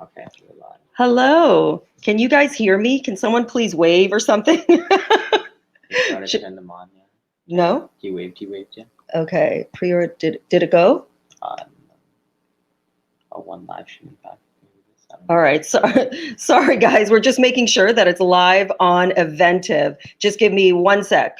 Okay, we're live. Hello. Can you guys hear me? Can someone please wave or something? You started to turn them on, yeah. No? You waved, yeah. Okay. Did it go? One live stream back. All right. Sorry, guys. We're just making sure that it's live on Eventive. Just give me 1 sec.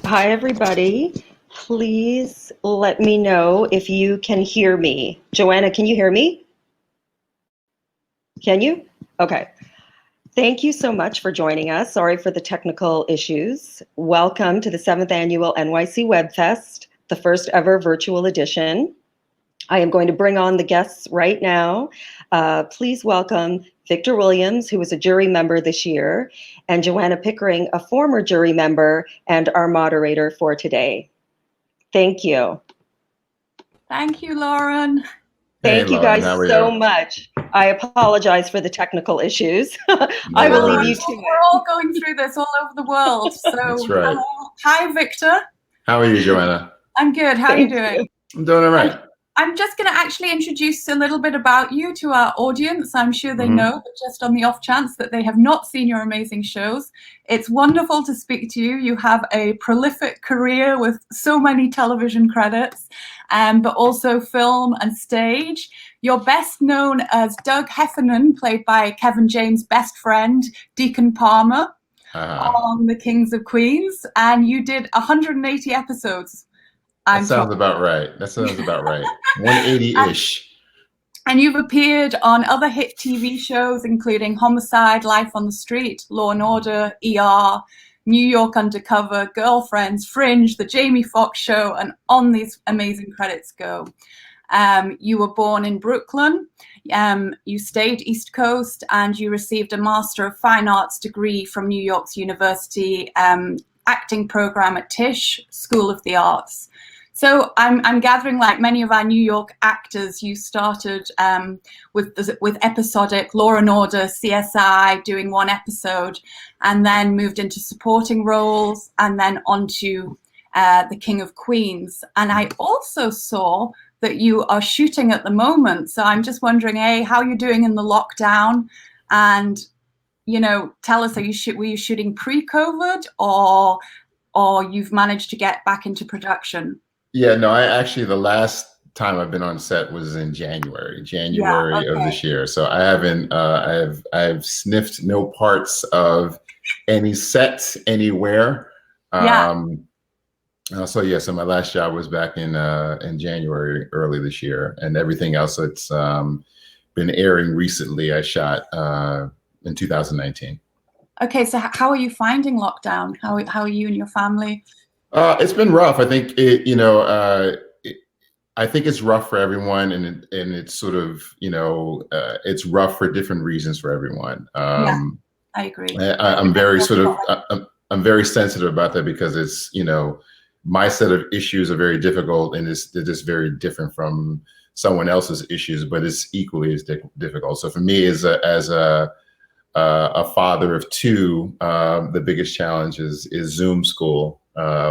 Hi, everybody. Please let me know if you can hear me. Joanna, can you hear me? Can you? Okay. Thank you so much for joining us. Sorry for the technical issues. Welcome to the 7th Annual NYC Web Fest, the first ever virtual edition. I am going to bring on the guests right now. Please welcome Victor Williams, who was a jury member this year, and Joanna Pickering, a former jury member and our moderator for today. Thank you. Thank you, Lauren. Thank you guys so much. I apologize for the technical issues. I will leave you to it. We're all going through this all over the world. So, that's right. Hi, Victor. How are you, Joanna? I'm good. How are you doing? I'm doing all right. I'm just going to actually introduce a little bit about you to our audience. I'm sure they know, but just on the off chance that they have not seen your amazing shows, it's wonderful to speak to you. You have a prolific career with so many television credits, but also film and stage. You're best known as Doug Heffernan, played by Kevin James' best friend, Deacon Palmer, on The Kings of Queens, and you did 180 episodes. That sounds about right. 180-ish. And you've appeared on other hit TV shows, including Homicide, Life on the Street, Law and Order, ER, New York Undercover, Girlfriends, Fringe, The Jamie Foxx Show, and on these amazing credits go. You were born in Brooklyn, you stayed East Coast, and you received a Master of Fine Arts degree from New York's University acting program at Tisch School of the Arts. So I'm gathering, like many of our New York actors, you started with episodic Law and Order, CSI, doing one episode, and then moved into supporting roles, and then onto The King of Queens. And I also saw that you are shooting at the moment. So I'm just wondering, how you're doing in the lockdown, and tell us, were you shooting pre-COVID, or you've managed to get back into production? Yeah, no, the last time I've been on set was in January of this year. So I haven't, I've sniffed no parts of any sets anywhere. So my last job was back in January, early this year, and everything else that's been airing recently, I shot in 2019. Okay, so how are you finding lockdown? How are you and your family? It's been rough. I think I think it's rough for everyone, and it's sort of it's rough for different reasons for everyone. I agree. I'm very sort of, I'm very sensitive about that because it's, you know, my set of issues are very difficult and they're just very different from someone else's issues, but it's equally as difficult. So for me as a father of two, the biggest challenge is Zoom school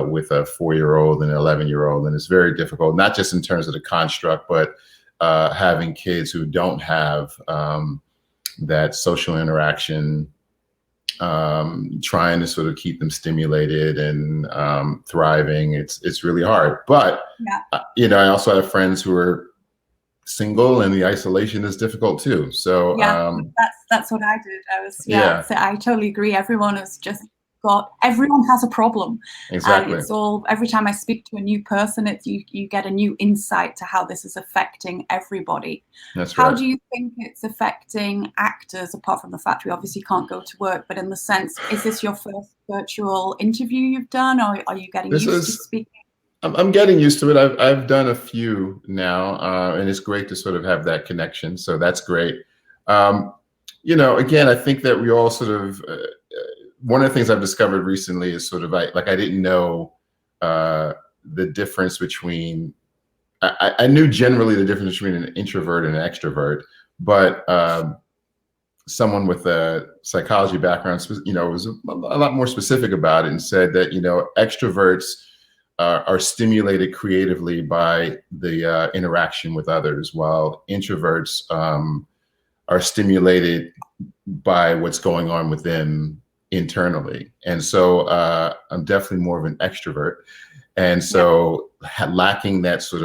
with a 4-year-old and an 11-year-old. And it's very difficult, not just in terms of the construct, but having kids who don't have that social interaction, trying to sort of keep them stimulated and thriving. It's really hard. But, you know, I also have friends who are single and the isolation is difficult too. So that's what I did. I was so I totally agree. Everyone has a problem. Exactly. And it's all, every time I speak to a new person, it's you get a new insight to how this is affecting everybody. That's right. How do you think it's affecting actors, apart from the fact we obviously can't go to work, but in the sense, is this your first virtual interview you've done, or are you getting used to speaking? I'm getting used to it. I've done a few now, and it's great to sort of have that connection. So that's great. You know, again, I think that we all sort of, one of the things I've discovered recently is sort of I didn't know the difference between, I knew generally the difference between an introvert and an extrovert, but someone with a psychology background, you know, was a lot more specific about it and said that, you know, extroverts are stimulated creatively by the interaction with others, while introverts are stimulated by what's going on with them internally. And so I'm definitely more of an extrovert. And so lacking that sort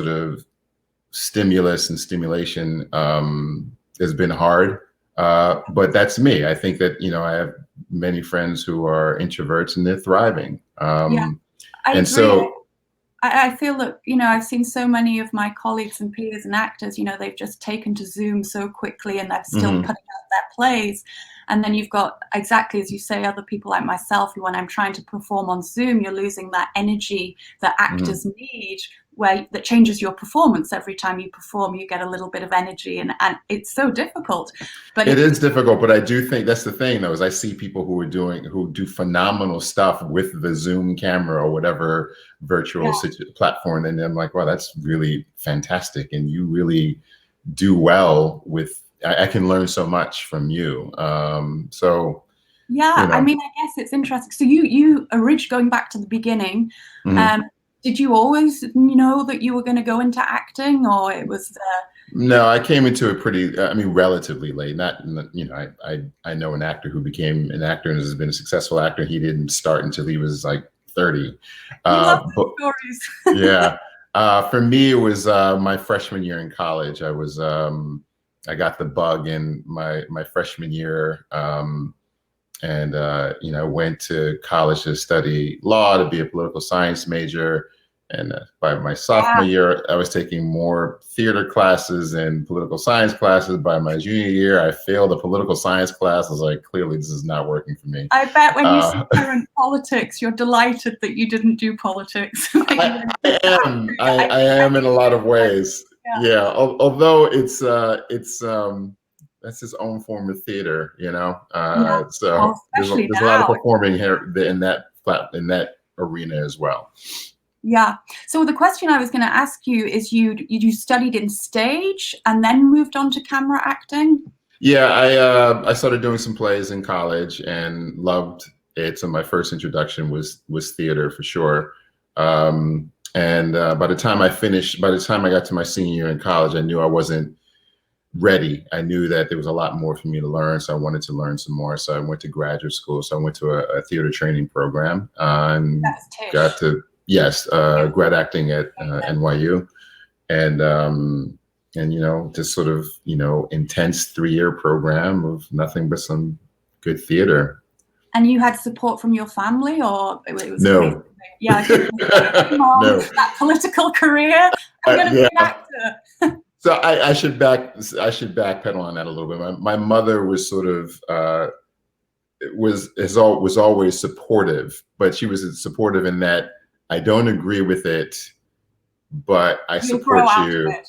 of stimulus and stimulation has been hard. But that's me. I think that, you know, I have many friends who are introverts and they're thriving. I agree. So I feel that, you know, I've seen so many of my colleagues and peers and actors, you know, they've just taken to Zoom so quickly and they're still putting out their plays. And then you've got, exactly as you say, other people like myself, who when I'm trying to perform on Zoom, you're losing that energy that actors need, that changes your performance. Every time you perform, you get a little bit of energy, and it's so difficult. But it is difficult, but I do think that's the thing, though, is I see people who do phenomenal stuff with the Zoom camera or whatever virtual platform, and I'm like, wow, that's really fantastic, and you really do well with. I can learn so much from you. So yeah, you know. I mean, I guess it's interesting. So you originally, going back to the beginning, did you always know that you were going to go into acting, or it was? No, I came into it pretty, relatively late. Not, you know, I know an actor who became an actor and has been a successful actor. He didn't start until he was like 30. Love those stories. Yeah. For me, it was my freshman year in college. I got the bug in my freshman year, and you know, went to college to study law, to be a political science major. And by my sophomore year, I was taking more theater classes and political science classes. By my junior year, I failed a political science class. I was like, clearly this is not working for me. I bet when you see current politics, you're delighted that you didn't do politics. I am in a lot of ways. Yeah, although it's that's his own form of theater, you know. So there's a lot of performing here in that arena as well. Yeah. So the question I was going to ask you is, you studied in stage and then moved on to camera acting? Yeah, I started doing some plays in college and loved it. So my first introduction was theater for sure. And by the time I got to my senior year in college, I knew I wasn't ready. I knew that there was a lot more for me to learn, so I wanted to learn some more. So I went to graduate school. So I went to a theater training program and got to grad acting at NYU, and you know, just sort of, you know, intense 3-year program of nothing but some good theater. And you had support from your family, or it was no? Yeah, no. That political career. I'm going to be an actor. So I should backpedal on that a little bit. My mother was sort of was always supportive, but she was supportive in that I don't agree with it, but I You'll grow support out you. of it.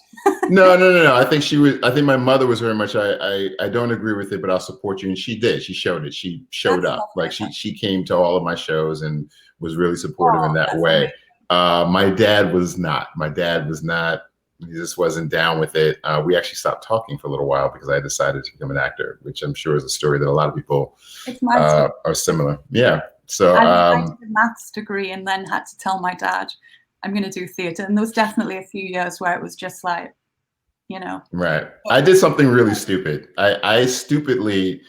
No. I think my mother was very much, I don't agree with it, but I'll support you. And she did. She showed it. She showed That's up. lovely. Like she came to all of my shows and was really supportive in that that's way. amazing. My dad was not. He just wasn't down with it. We actually stopped talking for a little while because I decided to become an actor, which I'm sure is a story that a lot of people are similar. Yeah. So I did a maths degree and then had to tell my dad I'm going to do theatre. And there was definitely a few years where it was just like, you know. Right. I did something really stupid. I stupidly,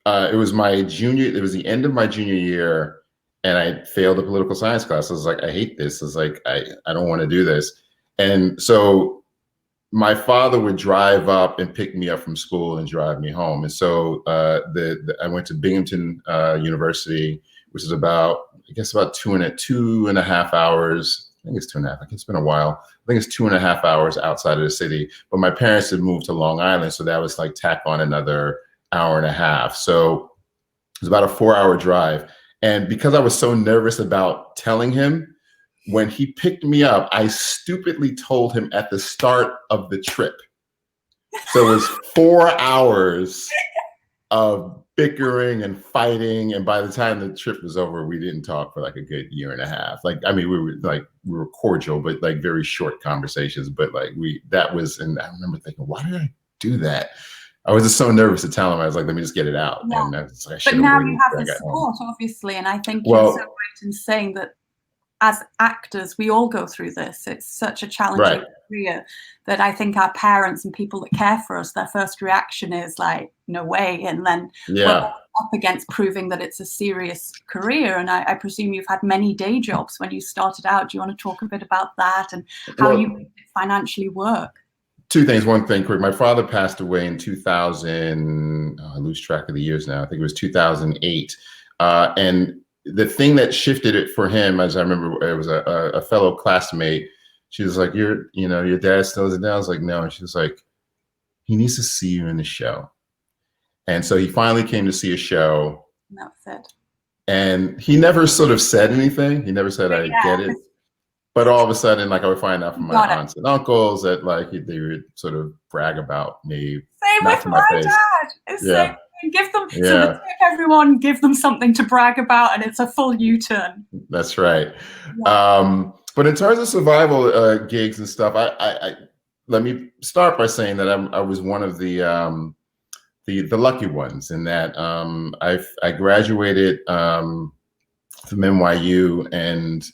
it was the end of my junior year, and I failed a political science class. I was like, I hate this. I was like, I don't want to do this. And so my father would drive up and pick me up from school and drive me home. And so I went to Binghamton University, which is about 2.5 hours. I think it's 2.5. I think it's been a while. I think it's 2.5 hours outside of the city. But my parents had moved to Long Island, so that was like tack on another hour and a half. So it was about a 4-hour drive. And because I was so nervous about telling him, when he picked me up, I stupidly told him at the start of the trip. So it was 4 hours of bickering and fighting, and by the time the trip was over, we didn't talk for like a good year and a half. Like, I mean, we were cordial, but like very short conversations. But like and I remember thinking, why did I do that? I was just so nervous to tell him. I was like, let me just get it out. Yeah. And I was like, but now you have the support, obviously, and I think you're so right in saying that as actors, we all go through this. It's such a challenging career that I think our parents and people that care for us, their first reaction is like, no way. And then we're up against proving that it's a serious career. And I presume you've had many day jobs when you started out. Do you want to talk a bit about that and how you made it financially work? Two things. One thing quick. My father passed away in 2000. I lose track of the years now. I think it was 2008. And the thing that shifted it for him, as I remember, it was a fellow classmate. She was like, your dad slows it down. I was like, no. And she was like, he needs to see you in the show. And so he finally came to see a show. And that was it. And he never sort of said anything. He never said, I get it. But all of a sudden, like I would find out from my aunts and uncles that like they would sort of brag about me. Same with my dad. It's like, give them so everyone give them something to brag about, and it's a full U-turn. That's right. But in terms of survival gigs and stuff, I let me start by saying that I was one of the lucky ones in that I graduated from NYU, and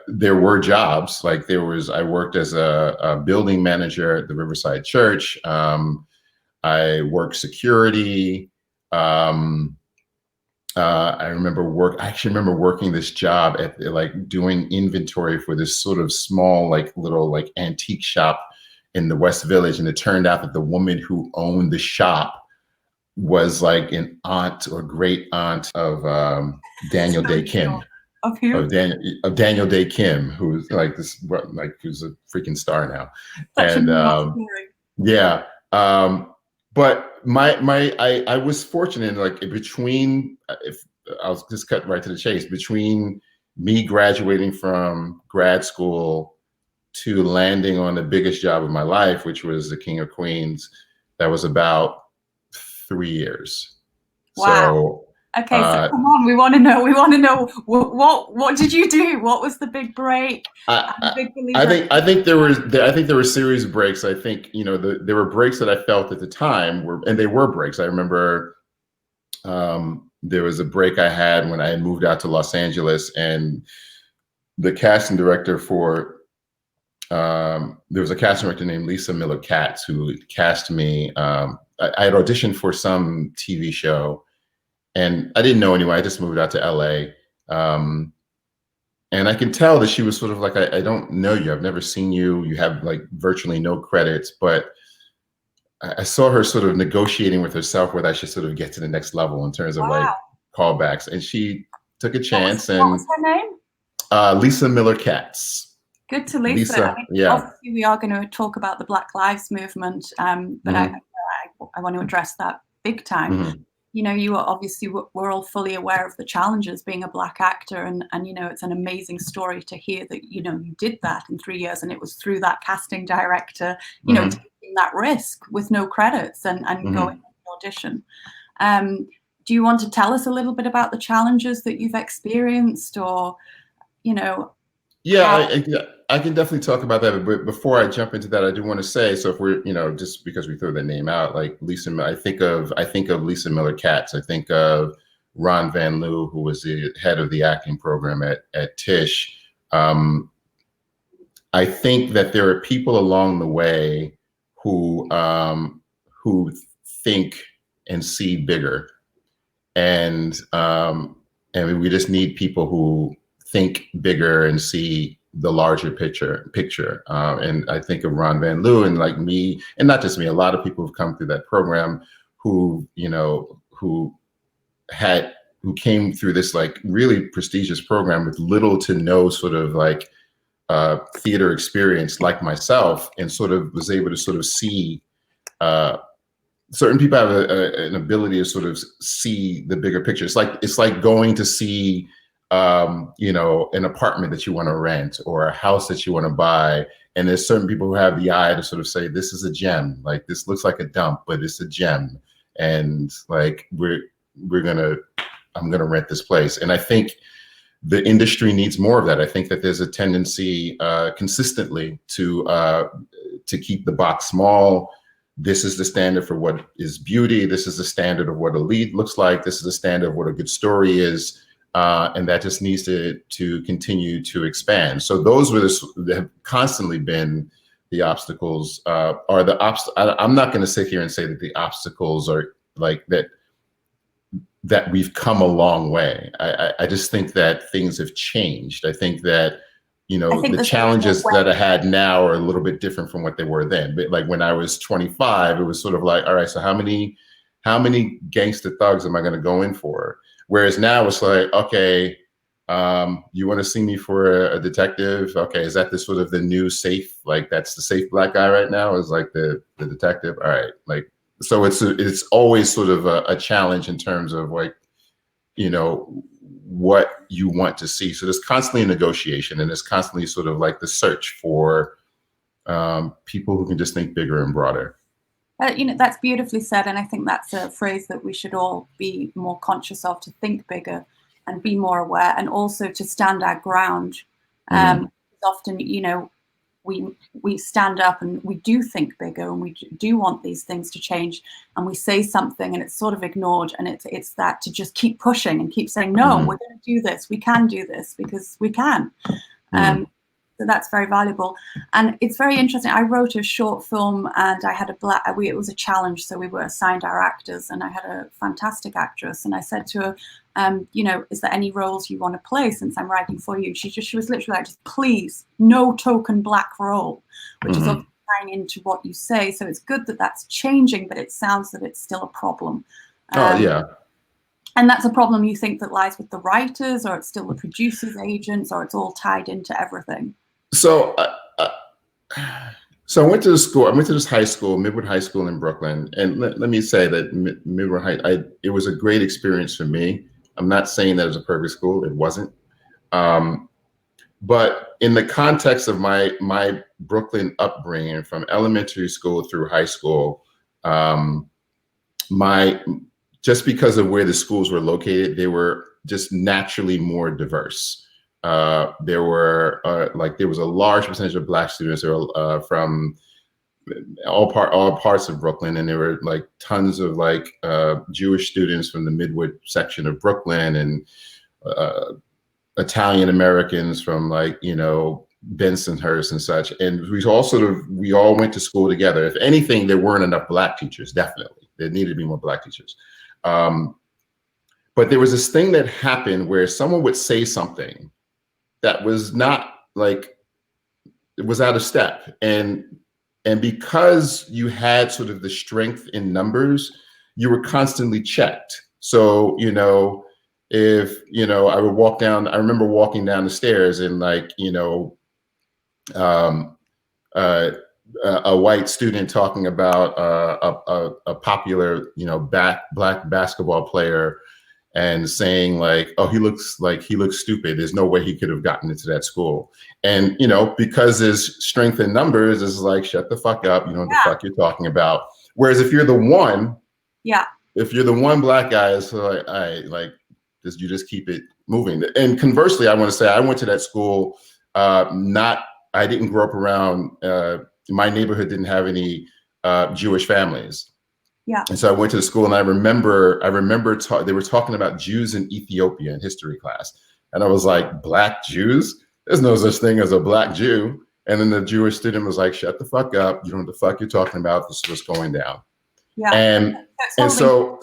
there were jobs. Like I worked as a building manager at the Riverside Church. I worked security. I actually remember working this job at like doing inventory for this sort of small, like little like antique shop in the West Village. And it turned out that the woman who owned the shop was like an aunt or great aunt of Daniel Day Kim. Of who? Of Daniel Day Kim, who's like who's a freaking star now. But I was fortunate, like I'll just cut right to the chase, between me graduating from grad school to landing on the biggest job of my life, which was the King of Queens. That was about 3 years. Wow. So, okay, so come on, we want to know what did you do? What was the big break? I think there were a series of breaks. I think there were breaks that I felt at the time and they were breaks. I remember there was a break I had when I had moved out to Los Angeles, and the casting director there was a casting director named Lisa Miller Katz who cast me. I had auditioned for some TV show. And I didn't know anyone. I just moved out to LA. And I can tell that she was sort of like, I don't know you. I've never seen you. You have like virtually no credits. But I saw her sort of negotiating with herself whether I should sort of get to the next level in terms of like callbacks. And she took a chance. What was her name? Lisa Miller Katz. Good to Lisa. I mean, obviously, we are going to talk about the Black Lives Movement, but I want to address that big time. you know, you are obviously, we're all fully aware of the challenges being a Black actor, and you know, it's an amazing story to hear that, you know, you did that in 3 years, and it was through that casting director, you know, taking that risk with no credits and going on the audition. Do you want to tell us a little bit about the challenges that you've experienced, or, you know? Yeah, I can definitely talk about that. But before I jump into that, I do want to say, so if we're, you know, just because we throw the name out, like Lisa, I think of Lisa Miller Katz. I think of Ron Van Loo, who was the head of the acting program at Tisch. I think that there are people along the way who think and see bigger, and we just need people who think bigger and see the larger picture. And I think of Ron Van Loo, and like me, and not just me, a lot of people who've come through that program who, you know, who came through this like really prestigious program with little to no sort of like theater experience, like myself, and sort of was able to sort of see certain people have an ability to sort of see the bigger picture. It's like going to see you know, an apartment that you want to rent or a house that you want to buy. And there's certain people who have the eye to sort of say, this is a gem. Like, this looks like a dump, but it's a gem. And like, I'm going to rent this place. And I think the industry needs more of that. I think that there's a tendency consistently to keep the box small. This is the standard for what is beauty. This is the standard of what a lead looks like. This is the standard of what a good story is. And that just needs to continue to expand. So those have constantly been the obstacles. I'm not going to sit here and say that the obstacles are like that we've come a long way. I just think that things have changed. I think that, you know, the challenges that I had now are a little bit different from what they were then. But like when I was 25, it was sort of like, all right, so how many gangster thugs am I going to go in for? Whereas now it's like, okay, you want to see me for a detective? Okay, is that the sort of the new safe? Like, that's the safe Black guy right now, is like the detective? All right, like, so it's always sort of a challenge in terms of like, you know, what you want to see. So there's constantly a negotiation, and there's constantly sort of like the search for people who can just think bigger and broader. You know, that's beautifully said, and I think that's a phrase that we should all be more conscious of, to think bigger and be more aware, and also to stand our ground. Often, you know, we stand up and we do think bigger, and we do want these things to change, and we say something and it's sort of ignored, and it's that to just keep pushing and keep saying, no, we're going to do this, we can do this, because we can. So that's very valuable. And it's very interesting. I wrote a short film, and I had it was a challenge. So we were assigned our actors, and I had a fantastic actress. And I said to her, you know, is there any roles you want to play since I'm writing for you? She was literally like, just please, no token Black role, which is obviously tying into what you say. So it's good that that's changing, but it sounds that it's still a problem. Yeah. And that's a problem, you think, that lies with the writers, or it's still the producers' agents, or it's all tied into everything? So, so I went to school. I went to this high school, Midwood High School in Brooklyn, and let me say that Midwood High, it was a great experience for me. I'm not saying that it was a perfect school; it wasn't. But in the context of my Brooklyn upbringing, from elementary school through high school, just because of where the schools were located, they were just naturally more diverse. There was a large percentage of Black students from all parts of Brooklyn, and there were like tons of like Jewish students from the Midwood section of Brooklyn, and Italian Americans from like, you know, Bensonhurst and such. And we all went to school together. If anything, there weren't enough Black teachers. Definitely, there needed to be more Black teachers. But there was this thing that happened where someone would say something that was not like, it was out of step. And because you had sort of the strength in numbers, you were constantly checked. So, you know, if, you know, I remember walking down the stairs, and like, you know, a white student talking about a popular, black basketball player and saying like, oh, he looks stupid. There's no way he could have gotten into that school. And, because there's strength in numbers, it's like, shut the fuck up. You know what the fuck you're talking about. Whereas if you're the one, if you're the one black guy, it's like, you just keep it moving. And conversely, I want to say I went to that school, I didn't grow up around, my neighborhood didn't have any Jewish families. Yeah. And so I went to the school, and I remember they were talking about Jews in Ethiopia in history class. And I was like, Black Jews? There's no such thing as a Black Jew. And then the Jewish student was like, shut the fuck up. You know what the fuck you're talking about. This is what's going down. Yeah. And so,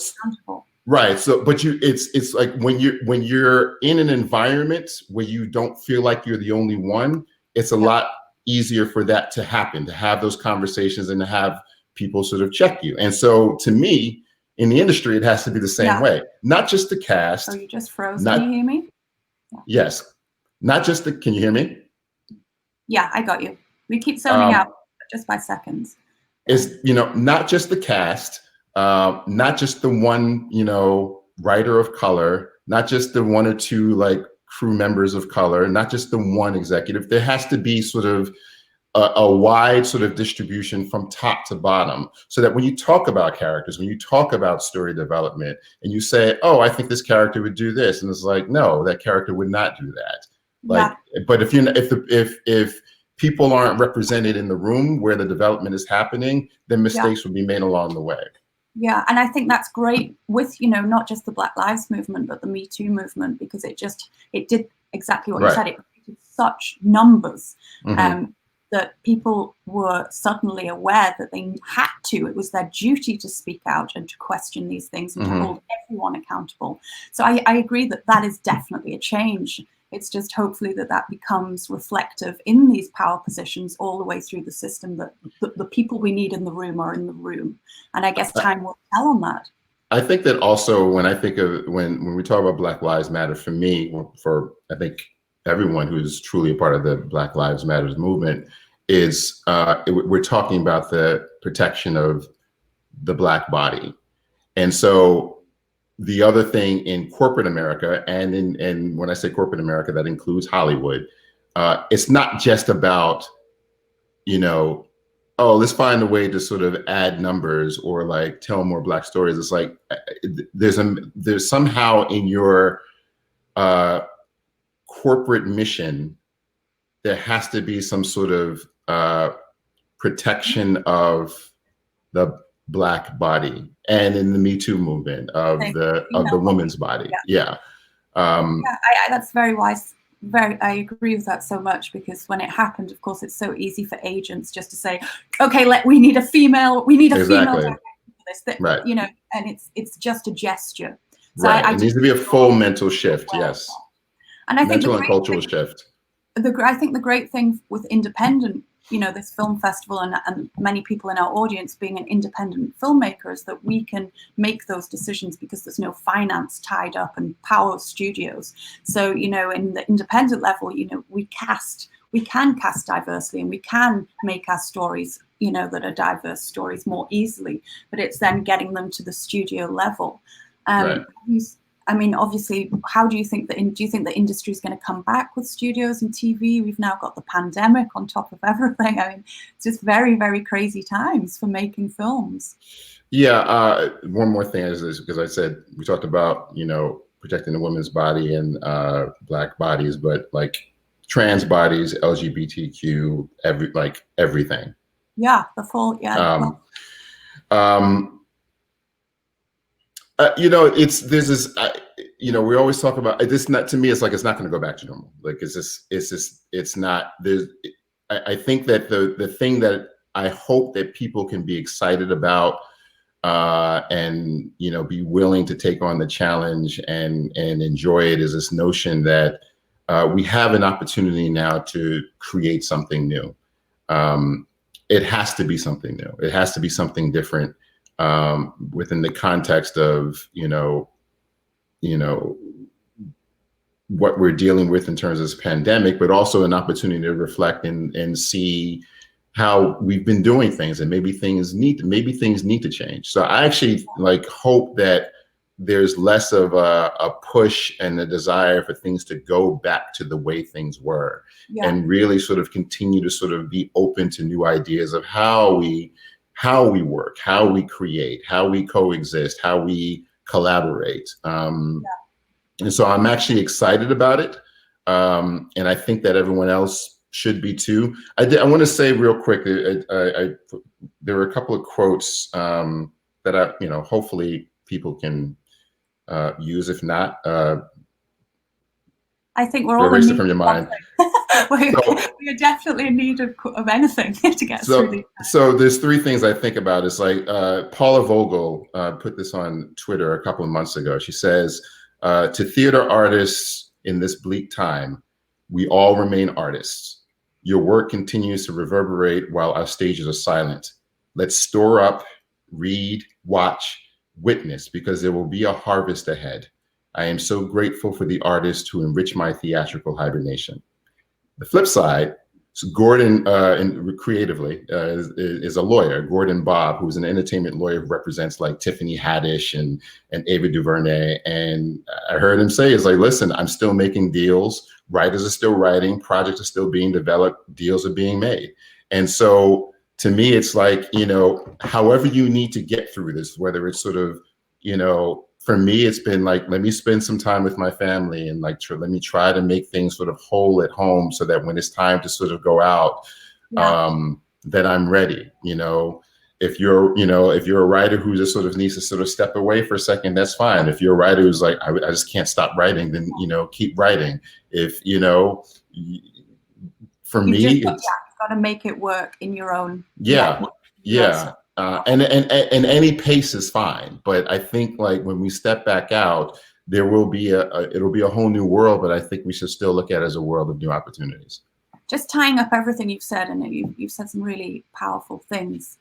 right. So, but it's like when you're in an environment where you don't feel like you're the only one, it's a lot easier for that to happen, to have those conversations and to have people sort of check you. And so to me, in the industry, it has to be the same way. Not just the cast. Oh, you just froze. Can you hear me? Yes. Not just can you hear me? Yeah, I got you. We keep zoning out just by seconds. It's, not just the cast, not just the one, writer of color, not just the one or two like crew members of color, not just the one executive. There has to be sort of a wide sort of distribution from top to bottom, so that when you talk about characters, when you talk about story development, and you say, oh, I think this character would do this, and it's like, no, that character would not do that. Like, but if people aren't represented in the room where the development is happening, then mistakes will be made along the way. Yeah, and I think that's great with, not just the Black Lives movement, but the Me Too movement, because it did exactly what you said. It created such numbers that people were suddenly aware that they had to. It was their duty to speak out and to question these things and to hold everyone accountable. So I agree that is definitely a change. It's just hopefully that becomes reflective in these power positions all the way through the system, that the people we need in the room are in the room. And I guess time will tell on that. I think that also when I think of when we talk about Black Lives Matter, for me, for I think everyone who's truly a part of the Black Lives Matters movement, is we're talking about the protection of the Black body. And so the other thing in corporate America, and when I say corporate America, that includes Hollywood, it's not just about, oh, let's find a way to sort of add numbers or like tell more Black stories. It's like there's somehow in your corporate mission, there has to be some sort of protection of the Black body, and in the Me Too movement of the woman's body. That's very wise. I agree with that so much, because when it happened, of course, it's so easy for agents just to say, okay, we need a female director for this, and it's just a gesture. So it needs to be a full mental shift. Yes. And I think mental and cultural shift. I think the great thing with independent, this film festival and many people in our audience being an independent filmmaker, is that we can make those decisions because there's no finance tied up and power studios. So, in the independent level, we can cast diversely, and we can make our stories, that are diverse stories more easily, but it's then getting them to the studio level. I mean, obviously, how do you think do you think the industry is going to come back with studios and TV? We've now got the pandemic on top of everything. I mean, it's just very, very crazy times for making films. Yeah. One more thing is because I said we talked about, protecting the women's body and Black bodies, but like trans bodies, LGBTQ, everything. Yeah, the full. Yeah. There's this, we always talk about this. Not to me, it's like it's not going to go back to normal. Like it's not. I think that the thing that I hope that people can be excited about, and be willing to take on the challenge and enjoy it, is this notion that we have an opportunity now to create something new. It has to be something new. It has to be something different. Within the context of, what we're dealing with in terms of this pandemic, but also an opportunity to reflect and see how we've been doing things, and maybe things need to change. So I actually like hope that there's less of a push and a desire for things to go back to the way things were, and really sort of continue to sort of be open to new ideas of how we work, how we create, how we coexist, how we collaborate. And so I'm actually excited about it. And I think that everyone else should be too. I want to say real quick, there were a couple of quotes that hopefully people can use. If not, I think we're all erase in it from your mind. we are definitely in need of anything to get through these. So there's three things I think about. It's like Paula Vogel put this on Twitter a couple of months ago. She says, to theater artists in this bleak time, we all remain artists. Your work continues to reverberate while our stages are silent. Let's store up, read, watch, witness, because there will be a harvest ahead. I am so grateful for the artists who enrich my theatrical hibernation. The flip side, so Gordon, creatively, is a lawyer, Gordon Bobb, who's an entertainment lawyer who represents like Tiffany Haddish and Ava DuVernay. And I heard him say, is like, listen, I'm still making deals. Writers are still writing. Projects are still being developed. Deals are being made. And so to me, it's like, however you need to get through this, whether it's sort of, for me, it's been like, let me spend some time with my family and like, let me try to make things sort of whole at home so that when it's time to sort of go out, that I'm ready. If you're a writer who just sort of needs to sort of step away for a second, that's fine. If you're a writer who's like, I just can't stop writing, then, keep writing. If, for me, you've got to make it work in your own. Yeah. And any pace is fine, but I think like when we step back out, there will be it'll be a whole new world, but I think we should still look at it as a world of new opportunities. Just tying up everything you've said, and you've said some really powerful things.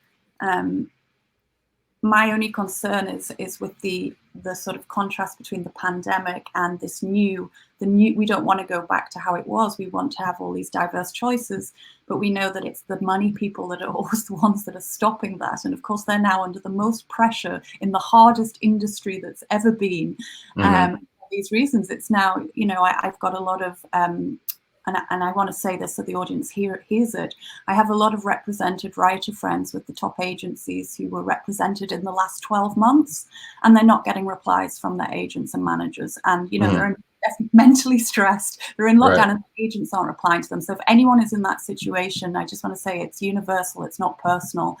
My only concern is with the sort of contrast between the pandemic and the new. We don't want to go back to how it was. We want to have all these diverse choices, but we know that it's the money people that are always the ones that are stopping that. And of course, they're now under the most pressure in the hardest industry that's ever been. For these reasons, it's now, I've got a lot of, and I want to say this so the audience hears it. I have a lot of represented writer friends with the top agencies who were represented in the last 12 months, and they're not getting replies from their agents and managers. And, they're mentally stressed. They're in lockdown and the agents aren't replying to them. So if anyone is in that situation, I just want to say it's universal. It's not personal.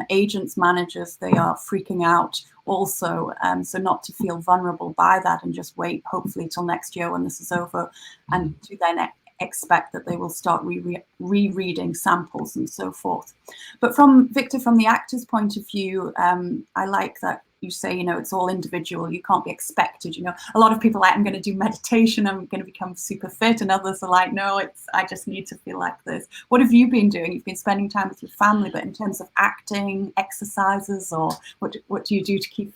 Agents, managers, they are freaking out also. So not to feel vulnerable by that and just wait, hopefully, till next year when this is over, and to then expect that they will start rereading samples and so forth. But from the actor's point of view, I like that you say, it's all individual. You can't be expected. A lot of people are like, I'm going to do meditation, I'm going to become super fit, and others are like, no, I just need to feel like this. What have you been doing? You've been spending time with your family, but in terms of acting, exercises, or what do you do to keep?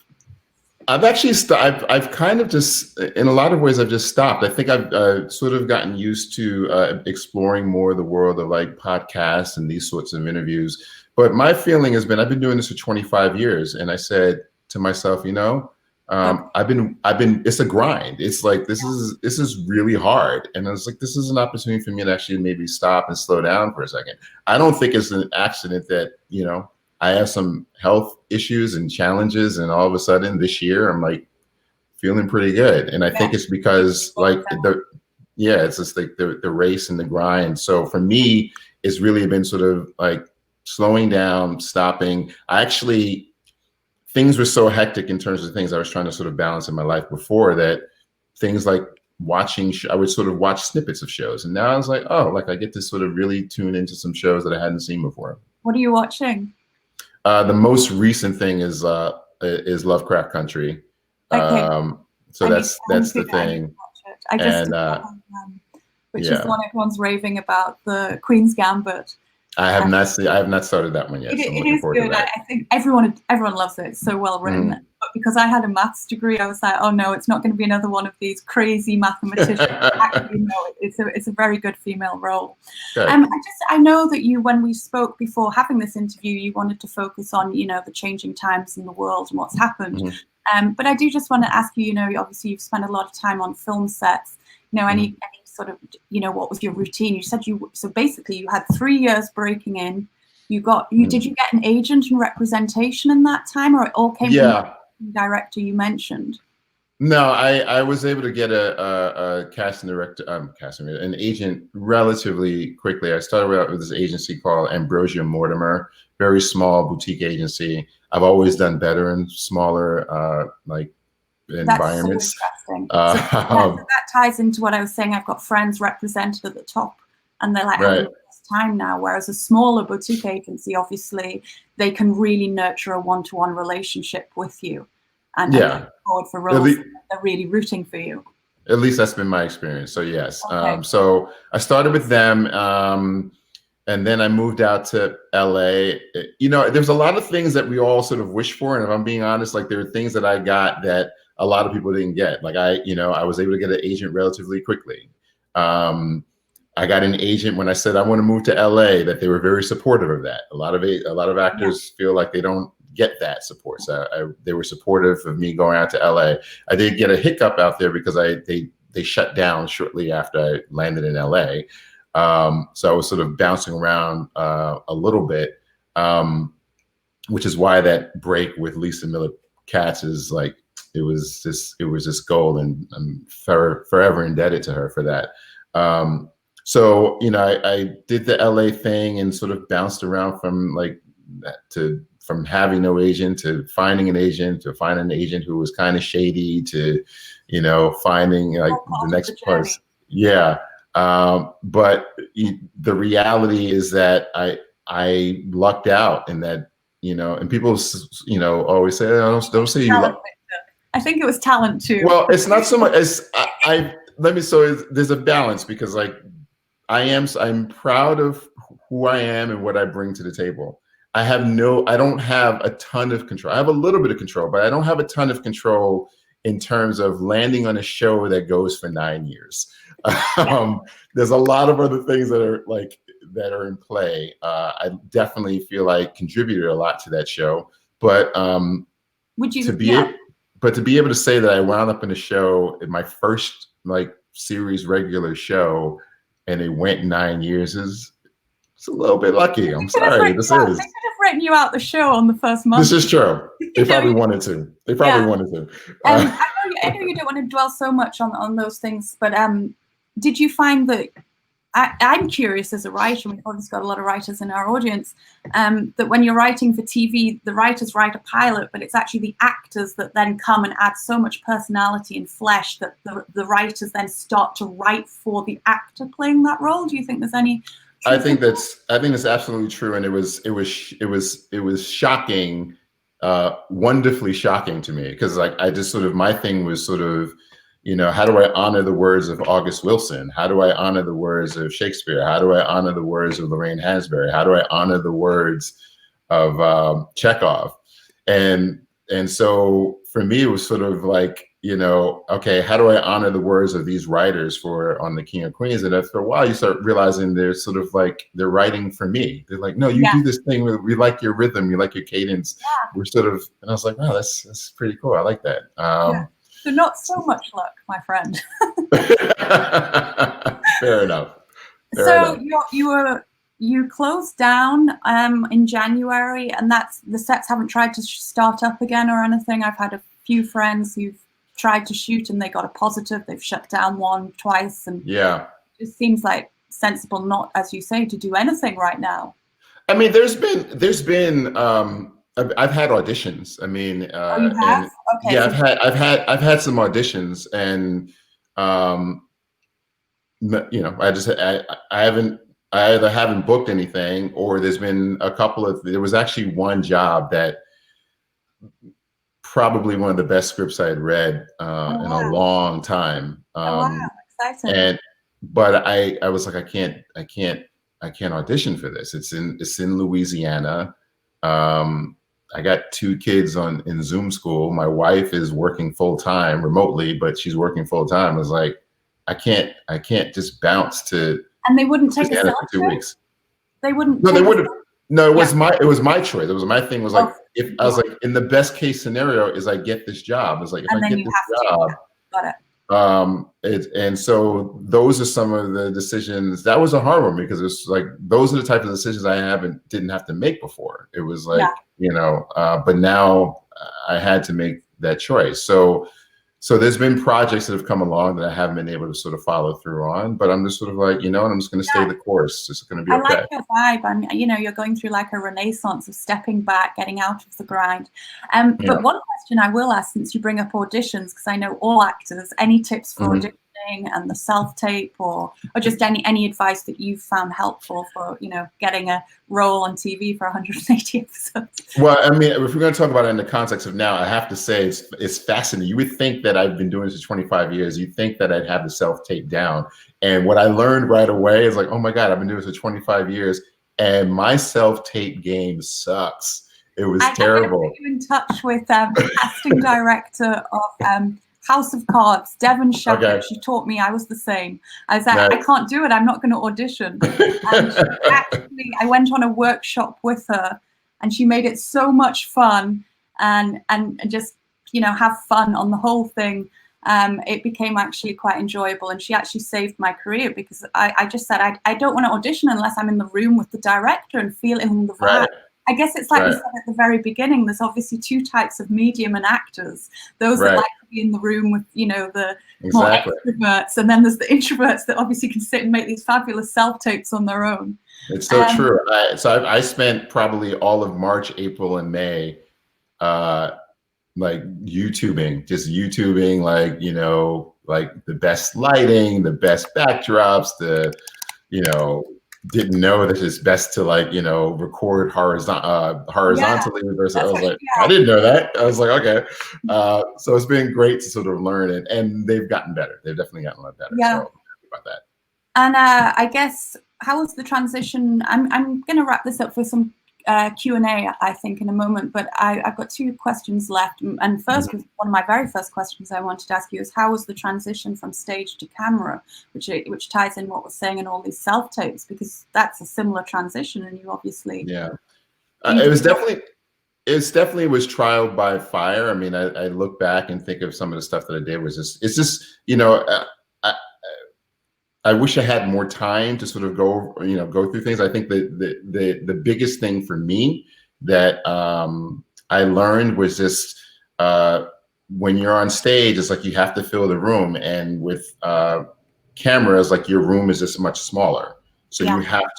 I've actually I've kind of just, in a lot of ways, I've just stopped. I think I've sort of gotten used to exploring more the world of like podcasts and these sorts of interviews. But my feeling has been, I've been doing this for 25 years, and I said to myself, I've been, it's a grind. It's like, this is really hard. And I was like, this is an opportunity for me to actually maybe stop and slow down for a second. I don't think it's an accident that, I have some health issues and challenges, and all of a sudden this year I'm like feeling pretty good. And I think it's because like it's just like the race and the grind. So for me, it's really been sort of like slowing down, stopping. Things were so hectic in terms of things I was trying to sort of balance in my life before, that things like watching, I would sort of watch snippets of shows. And now I was like, oh, like I get to sort of really tune into some shows that I hadn't seen before. What are you watching? The most recent thing is Lovecraft Country. Okay. So that's the thing. I just which is the one everyone's raving about, the Queen's Gambit. I have not seen. I have not started that one yet. So I'm It looking is forward to good. that. I think everyone loves it. It's so well written. But because I had a maths degree, I was like, oh no, it's not going to be another one of these crazy mathematicians. Actually, no, it's a very good female role. Good. I know that you, when we spoke before having this interview, you wanted to focus on, the changing times in the world and what's happened. But I do just want to ask you, obviously you've spent a lot of time on film sets. Any sort of, what was your routine? You said so basically you had 3 years breaking in. Did you get an agent and representation in that time, or it all came from the director you mentioned? No, I was able to get a casting director, an agent relatively quickly. I started out with this agency called Ambrosia Mortimer, very small boutique agency. I've always done better in smaller environments. That's so interesting. So that ties into what I was saying. I've got friends represented at the top, and they're like, having time now, whereas a smaller boutique agency, obviously they can really nurture a one-to-one relationship with you and forward for roles. They're really rooting for you. At least that's been my experience. So yes. So I started with them, and then I moved out to LA. There's a lot of things that we all sort of wish for, and if I'm being honest, like there are things that I got that a lot of people didn't get. Like I was able to get an agent relatively quickly. I got an agent when I said I want to move to LA, that they were very supportive of that. A lot of actors feel like they don't get that support. So they were supportive of me going out to LA. I did get a hiccup out there because they shut down shortly after I landed in LA. So I was sort of bouncing around a little bit, which is why that break with Lisa Miller Katz is like, it was just gold, and I'm forever indebted to her for that. So, I did the LA thing and sort of bounced around from like that from having no agent to finding an agent to finding an agent who was kind of shady to, finding like the next part. Yeah. But the reality is that I lucked out in that, and people, always say, oh, don't say you lucked. I think it was talent too. Well, it's not so much as so there's a balance, because like I'm proud of who I am and what I bring to the table. I don't have a ton of control. I have a little bit of control, but I don't have a ton of control in terms of landing on a show that goes for 9 years. There's a lot of other things that are in play. I definitely feel like contributed a lot to that show, but to be able to say that I wound up in a show in my first series regular show and it went 9 years it's a little bit lucky. I'm sorry. They could have written you out the show on the first month. This is true. They probably wanted to. I know you don't want to dwell so much on those things, but did you find that, I'm curious as a writer, we've obviously got a lot of writers in our audience, that when you're writing for TV, the writers write a pilot, but it's actually the actors that then come and add so much personality and flesh that the writers then start to write for the actor playing that role? Do you think there's any? I think that's absolutely true, and it was shocking, wonderfully shocking to me, because I just sort of, my thing was sort of, how do I honor the words of August Wilson? How do I honor the words of Shakespeare? How do I honor the words of Lorraine Hansberry? How do I honor the words of Chekhov? And so for me, it was sort of like, okay, how do I honor the words of these writers on The King of Queens? And after a while, you start realizing they're sort of like, they're writing for me. They're like, no, you do this thing. We like your rhythm. You like your cadence. Yeah. We're sort of, and I was like, oh, that's pretty cool. I like that. So not so much luck, my friend. Fair enough. You closed down in January, and the sets haven't tried to start up again or anything. I've had a few friends who've tried to shoot and they got a positive. They've shut down twice, and it just seems like sensible not, as you say, to do anything right now. I mean, there's been I've had auditions. I mean, you have? Okay. Yeah, I've had some auditions, and I either haven't booked anything, or there's been there was actually one job that probably one of the best scripts I had read in a long time. Exciting. But I was like, I audition for this. It's in Louisiana. I got 2 kids in Zoom school. My wife is working full time remotely, but she's working full time. I was like, I can't just bounce to. And they wouldn't take a Louisiana for 2 selfie? weeks. They wouldn't. No, they wouldn't. No, it was Yeah. my choice. It was my thing. Was like, if I was like, in the best case scenario is I get this job. It's like, if And I then get you this have job, to. Got it. and so those are some of the decisions. That was a hard one because it's like those are the type of decisions I didn't have to make before. It was like, but now I had to make that choice. So there's been projects that have come along that I haven't been able to sort of follow through on, but I'm just sort of like, and I'm just going to stay the course. It's going to be okay. I like your vibe. You're going through like a renaissance of stepping back, getting out of the grind. But one question I will ask, since you bring up auditions, because I know all actors, any tips for auditioning and the self-tape, or just any advice that you've found helpful for, getting a role on TV for 180 episodes? Well, I mean, if we're going to talk about it in the context of now, I have to say it's fascinating. You would think that I've been doing this for 25 years. You'd think that I'd have the self-tape down. And what I learned right away is like, oh my God, I've been doing this for 25 years and my self-tape game sucks. It was terrible. I'm going to put you in touch with the casting director of House of Cards, Devon Shepherd. Okay. She taught me. I was the same. I was like, I can't do it. I'm not going to audition. And actually, I went on a workshop with her, and she made it so much fun, and just have fun on the whole thing. It became actually quite enjoyable, and she actually saved my career because I just said I don't want to audition unless I'm in the room with the director and feeling the vibe. Right. I guess it's like we said at the very beginning, there's obviously 2 types of medium and actors. Those that like to be in the room with, the more extroverts, and then there's the introverts that obviously can sit and make these fabulous self-tapes on their own. It's so true. I spent probably all of March, April, and May like YouTubing, like the best lighting, the best backdrops, didn't know that it's best to record horizontally versus I was like, I didn't know that. I was like, okay. So it's been great to sort of learn it, and they've gotten better. They've definitely gotten a lot better. Yeah. So I'm happy about that. And I guess, how was the transition? I'm going to wrap this up with some Q&A, I think, in a moment, but I've got 2 questions left. And first, one of my very first questions I wanted to ask you is, how was the transition from stage to camera, which ties in what we're saying in all these self-tapes, because that's a similar transition, and you obviously... Yeah, it definitely was trial by fire. I mean, I look back and think of some of the stuff that I did it's just, I wish I had more time to sort of go through things. I think the biggest thing for me that I learned was just when you're on stage, it's like you have to fill the room, and with cameras, like your room is just much smaller. So you have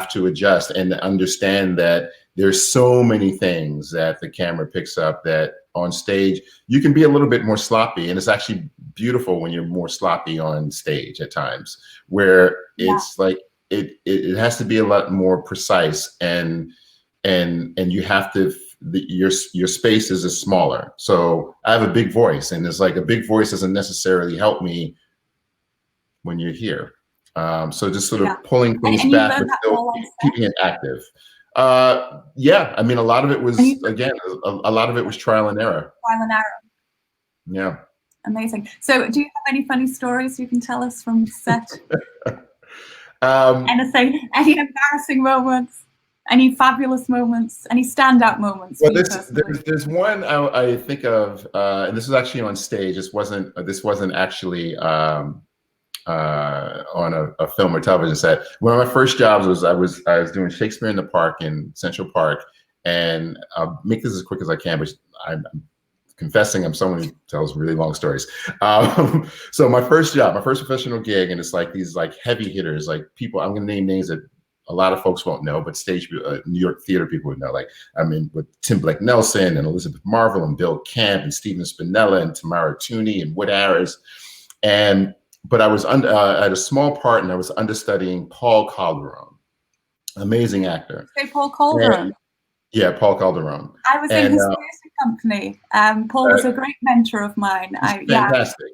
to adjust and understand that there's so many things that the camera picks up that on stage you can be a little bit more sloppy, and it's actually beautiful when you're more sloppy on stage at times, where it's like it has to be a lot more precise, and you have to your space is smaller. So I have a big voice, and it's like a big voice doesn't necessarily help me when you're here. So just sort of pulling things back, but still keeping it active. I mean, a lot of it was, again, a lot of it was trial and error. Trial and error. Yeah. Amazing. So do you have any funny stories you can tell us from set? Anything, any embarrassing moments, any fabulous moments, any standout moments? Well, there's one I think of, and this was actually on stage. This wasn't actually on a film or television set. One of my first jobs was I was doing Shakespeare in the Park in Central Park, and I'll make this as quick as I can, but I'm confessing I'm someone who tells really long stories. So my first professional gig, and it's like these heavy hitters, like people, I'm gonna name names that a lot of folks won't know, but stage New York theater people would know. Like, I mean, with Tim Blake Nelson and Elizabeth Marvel and Bill Camp and Stephen Spinella and Tamara Tooney and Wood Harris. But I was I had a small part, and I was understudying Paul Calderon, amazing actor. Say Paul Calderon. Yeah, Paul Calderon. I was in his music company. Paul was a great mentor of mine. Fantastic.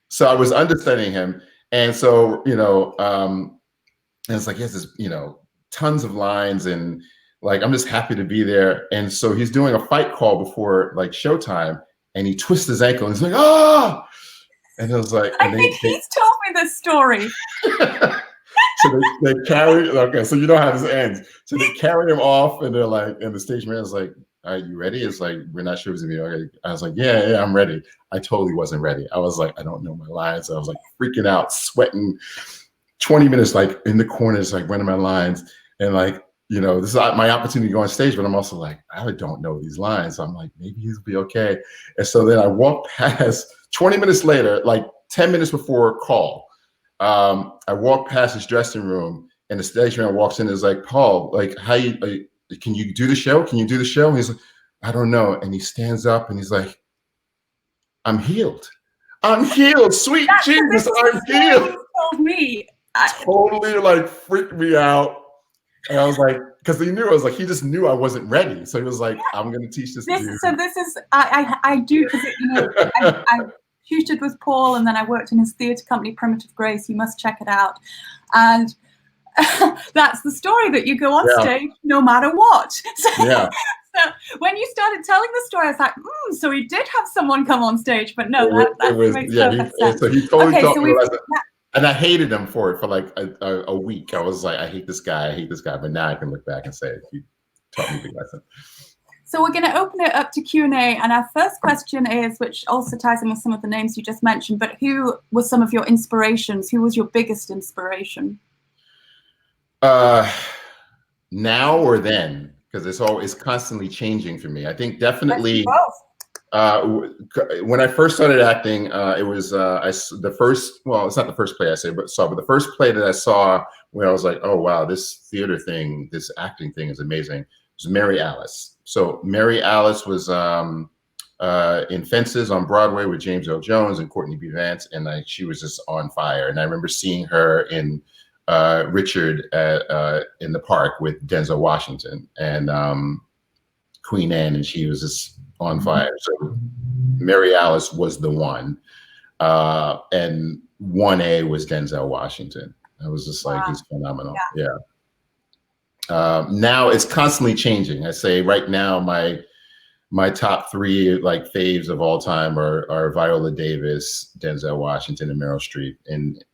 So I was understudying him, and so And it's like, he has this, tons of lines, and like, I'm just happy to be there. And so he's doing a fight call before like showtime, and he twists his ankle and he's like, ah! And it was like, I think he's told me this story. So they carry, okay, so you know how this ends. So they carry him off, and they're like, and the stage manager's like, are you ready? It's like, we're not sure if it's gonna be okay. I was like, yeah, I'm ready. I totally wasn't ready. I was like, I don't know my lines. I was like freaking out, sweating, 20 minutes, like in the corners, like running my lines. And like, this is my opportunity to go on stage, but I'm also like, I don't know these lines. So I'm like, maybe he'll be okay. And so then I walked past 20 minutes later, like 10 minutes before call. I walked past his dressing room, and the stage man walks in and is like, Paul, like, can you do the show? Can you do the show? And he's like, I don't know. And he stands up and he's like, I'm healed. I'm healed. Sweet Jesus, I'm healed. Told me. Totally like freaked me out. And I was like, because he knew, I was like, he just knew I wasn't ready. So he was like, I'm going to teach this dude. So this is, I do, because I tutored with Paul, and then I worked in his theatre company, Primitive Grace. You must check it out. And that's the story, that you go on stage no matter what. So, so when you started telling the story, I was like, so he did have someone come on stage, but no, that makes perfect sense. So he totally taught me. And I hated him for it for like a week. I was like, I hate this guy. But now I can look back and say, he taught me a big lesson. So we're going to open it up to Q&A. And our first question is, which also ties in with some of the names you just mentioned, but who were some of your inspirations? Who was your biggest inspiration? Now or then? Because it's constantly changing for me. I think definitely when I first started acting, it was the first, well, it's not the first play I say, but the first play that I saw where I was like, oh wow, this theater thing, this acting thing is amazing, was Mary Alice. So Mary Alice was in Fences on Broadway with James Earl Jones and Courtney B. Vance, and she was just on fire. And I remember seeing her in Richard in the park with Denzel Washington and Queen Anne, and she was just on fire. So Mary Alice was the one, and 1A was Denzel Washington. I was just like, he's phenomenal. Yeah. Now it's constantly changing. I say right now my top three like faves of all time are Viola Davis, Denzel Washington, and Meryl Streep. And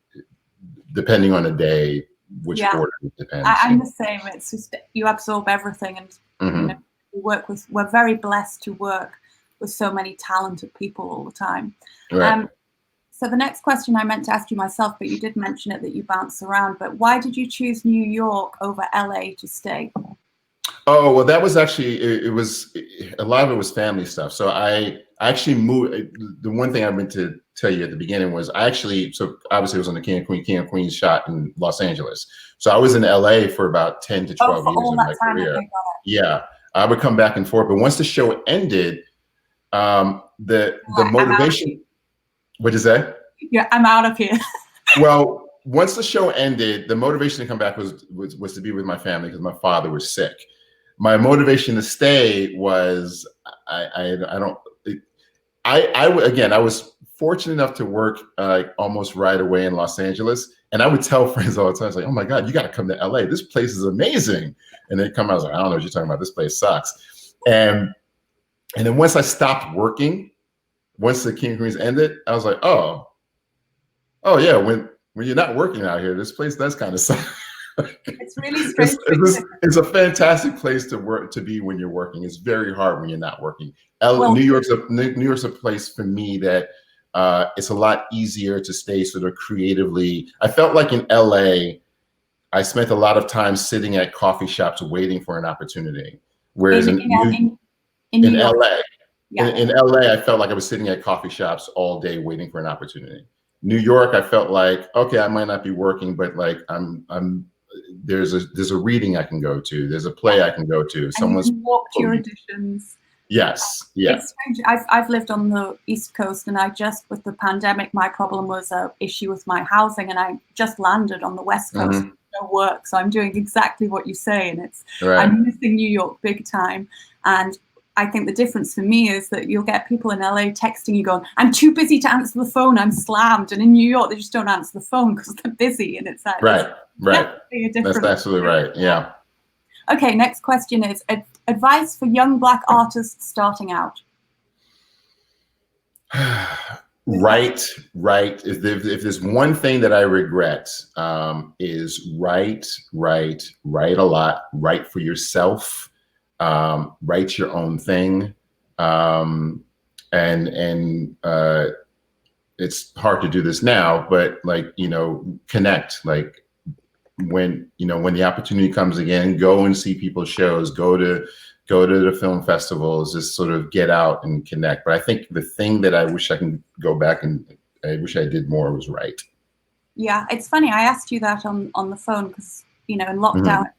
depending on the day, which order it depends. I'm the same. It's just you absorb everything, and we're very blessed to work with so many talented people all the time. Right. So the next question I meant to ask you myself, but you did mention it, that you bounce around. But why did you choose New York over LA to stay? Oh, well, that was actually, it was, a lot of it was family stuff. So I actually moved. The one thing I meant to tell you at the beginning was so obviously it was on the King of Queens shot in Los Angeles. So I was in LA for about 10 to 12 years of my career. Yeah, I would come back and forth. But once the show ended, the motivation, what is that? Yeah, I'm out of here. Well, once the show ended, the motivation to come back was to be with my family because my father was sick. My motivation to stay was I was fortunate enough to work almost right away in Los Angeles, and I would tell friends all the time, I was like, "Oh my God, you got to come to LA. This place is amazing." And they come out, I was like, "I don't know what you're talking about. This place sucks." And then once I stopped working, once the King of Queens ended, I was like, "Oh yeah, when you're not working out here, this place does kind of suck." It's really strange. It's a fantastic place to be when you're working. It's very hard when you're not working. New York's a place for me that it's a lot easier to stay sort of creatively. I felt like in LA, I spent a lot of time sitting at coffee shops waiting for an opportunity. Whereas in LA, in LA, I felt like I was sitting at coffee shops all day waiting for an opportunity. New York, I felt like, okay, I might not be working, but like there's a reading I can go to. There's a play I can go to. Someone's walked your auditions. Yes. Yeah. It's strange. I've lived on the East Coast, and with the pandemic, my problem was an issue with my housing, and I just landed on the West Coast. No work, so I'm doing exactly what you say, and I'm missing New York big time. And I think the difference for me is that you'll get people in LA texting you going, I'm too busy to answer the phone, I'm slammed. And in New York, they just don't answer the phone because they're busy. And it's like, right. definitely a difference. That's absolutely right. Yeah. Okay, next question is advice for young Black artists starting out. Right. If there's one thing that I regret, is write a lot. Write for yourself. Write your own thing. And it's hard to do this now, but like, connect. Like when the opportunity comes again, go and see people's shows. Go to the film festivals, just sort of get out and connect. But I think the thing that I wish I can go back and I wish I did more was write. Yeah, it's funny. I asked you that on the phone because, in lockdown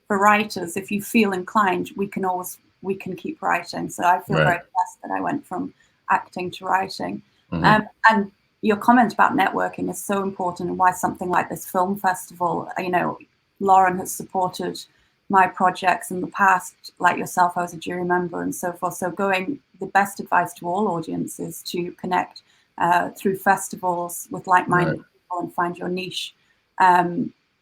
for writers, if you feel inclined, we can keep writing. So I feel very blessed that I went from acting to writing. And your comment about networking is so important, and why something like this film festival, Lauren has supported my projects in the past, like yourself. I was a jury member and so forth. So the best advice to all audiences to connect through festivals with like-minded people and find your niche,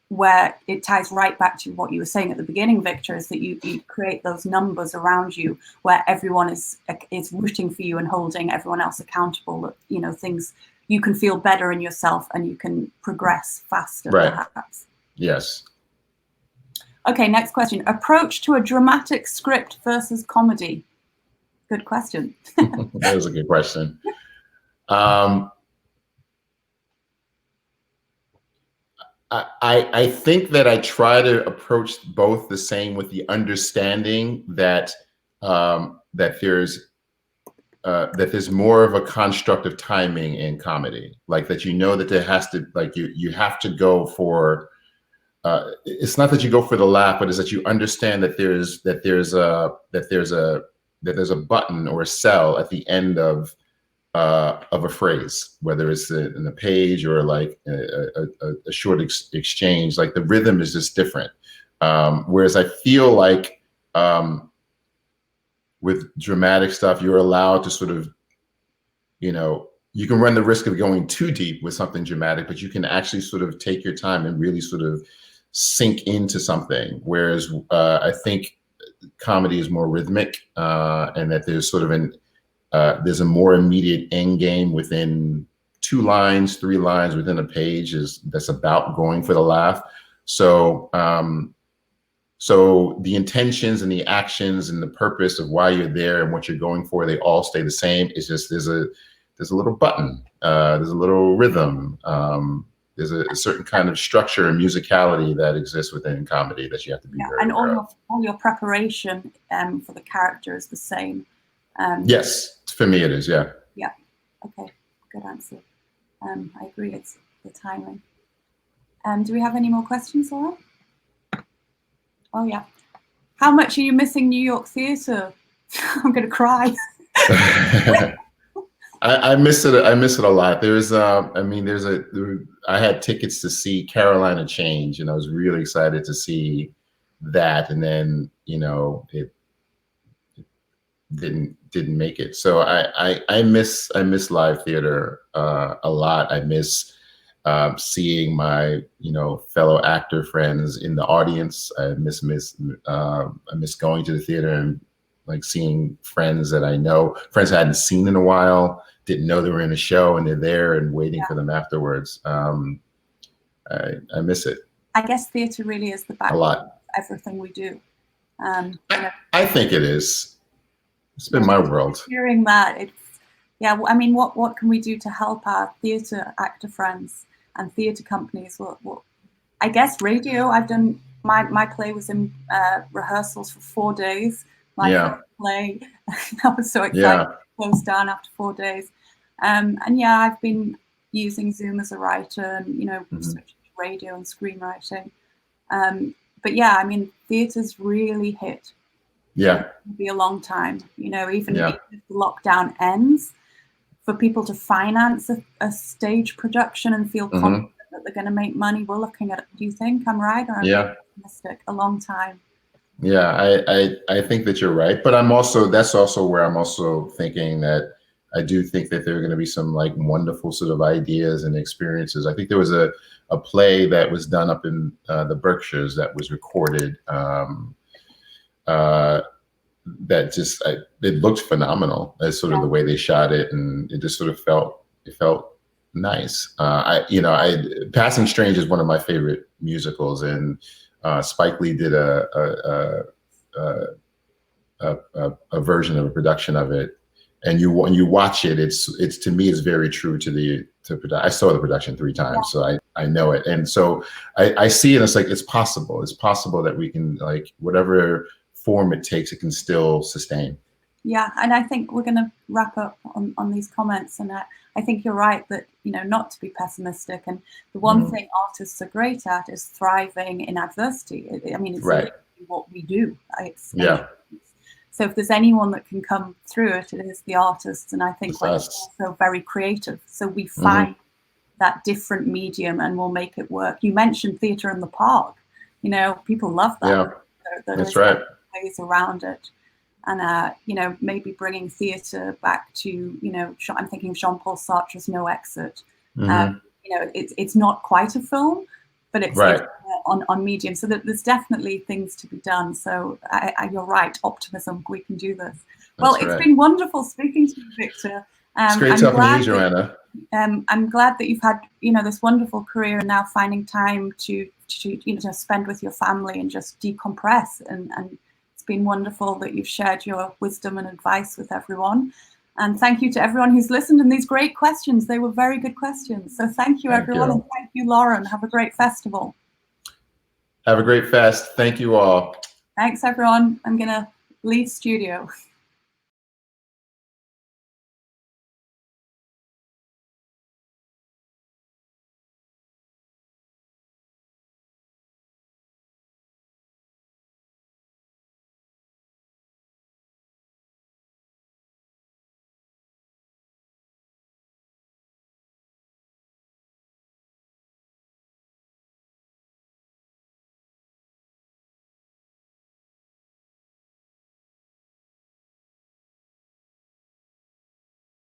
where it ties right back to what you were saying at the beginning, Victor, is that you create those numbers around you where everyone is rooting for you and holding everyone else accountable, that, things, you can feel better in yourself and you can progress faster, perhaps. Yes. Okay, next question. Approach to a dramatic script versus comedy. Good question. That was a good question. I think that I try to approach both the same, with the understanding that that there's more of a construct of timing in comedy, like that, that there has to, like, you have to go for. It's not that you go for the laugh, but it's that you understand that there's a button or a cell at the end of a phrase, whether it's in a page or like a short exchange. Like the rhythm is just different. Whereas I feel like with dramatic stuff, you're allowed to sort of, you can run the risk of going too deep with something dramatic, but you can actually sort of take your time and really sort of sink into something. Whereas I think comedy is more rhythmic, and that there's sort of there's a more immediate end game within 2 lines, 3 lines within a page that's about going for the laugh. So so the intentions and the actions and the purpose of why you're there and what you're going for, they all stay the same. It's just there's a little button, there's a little rhythm, there's a certain kind of structure and musicality that exists within comedy that you have to be very aware of. All your preparation for the character is the same. Yes, for me it is, yeah. Yeah, okay, good answer. I agree, it's the timing. Do we have any more questions, Laura? Oh yeah. How much are you missing New York theatre? I'm gonna cry. I miss it. I miss it a lot. I had tickets to see Carolina Change, and I was really excited to see that. And then, it didn't make it. So I miss live theater a lot. I miss seeing my fellow actor friends in the audience. I miss going to the theater and like seeing friends that I know, friends I hadn't seen in a while, didn't know they were in a show, and they're there and waiting for them afterwards. I miss it. I guess theater really is the backbone of everything we do. I think it is. It's been my world. Hearing that, I mean, what can we do to help our theater actor friends and theater companies? I guess radio. I've done my play was in rehearsals for 4 days. My first play, I was so excited. Closed down after 4 days, and I've been using Zoom as a writer, and switching to radio and screenwriting. But I mean, theatre's really hit. It'll be a long time, even if the lockdown ends, for people to finance a stage production and feel confident that they're going to make money. We're looking at, do you think I'm right, or am I optimistic? A long time. Yeah, I think that you're right, but that's also where I'm also thinking that I do think that there are going to be some like wonderful sort of ideas and experiences. I think there was a play that was done up in the Berkshires that was recorded that it looked phenomenal as sort of the way they shot it, and it just sort of felt nice. Passing Strange is one of my favorite musicals, and Spike Lee did a version of a production of it, and when you watch it, it's to me it's very true to I saw the production 3 times, so I know it, and so I see it. It's like it's possible that we can, like, whatever form it takes, it can still sustain. Yeah, and I think we're going to wrap up on these comments, and I think you're right that, not to be pessimistic, and the one thing artists are great at is thriving in adversity. I mean, it's right. what we do. So if there's anyone that can come through it, it is the artists, and I think we're also very creative. So we find that different medium and we'll make it work. You mentioned theatre in the park. People love that. Yeah, that's right. Ways around it. And, maybe bringing theatre back to, I'm thinking of Jean-Paul Sartre's No Exit. It's not quite a film, but it's on medium. So there's definitely things to be done. So you're right, optimism, we can do this. Well, it's been wonderful speaking to you, Victor. It's great talking to you, Joanna. I'm glad that you've had, this wonderful career and now finding time to spend with your family and just decompress. And it's been wonderful that you've shared your wisdom and advice with everyone. And thank you to everyone who's listened, and these great questions. They were very good questions. So thank you, everyone. And thank you, Lauren. Have a great festival. Have a great fest. Thank you all. Thanks, everyone. I'm going to leave studio.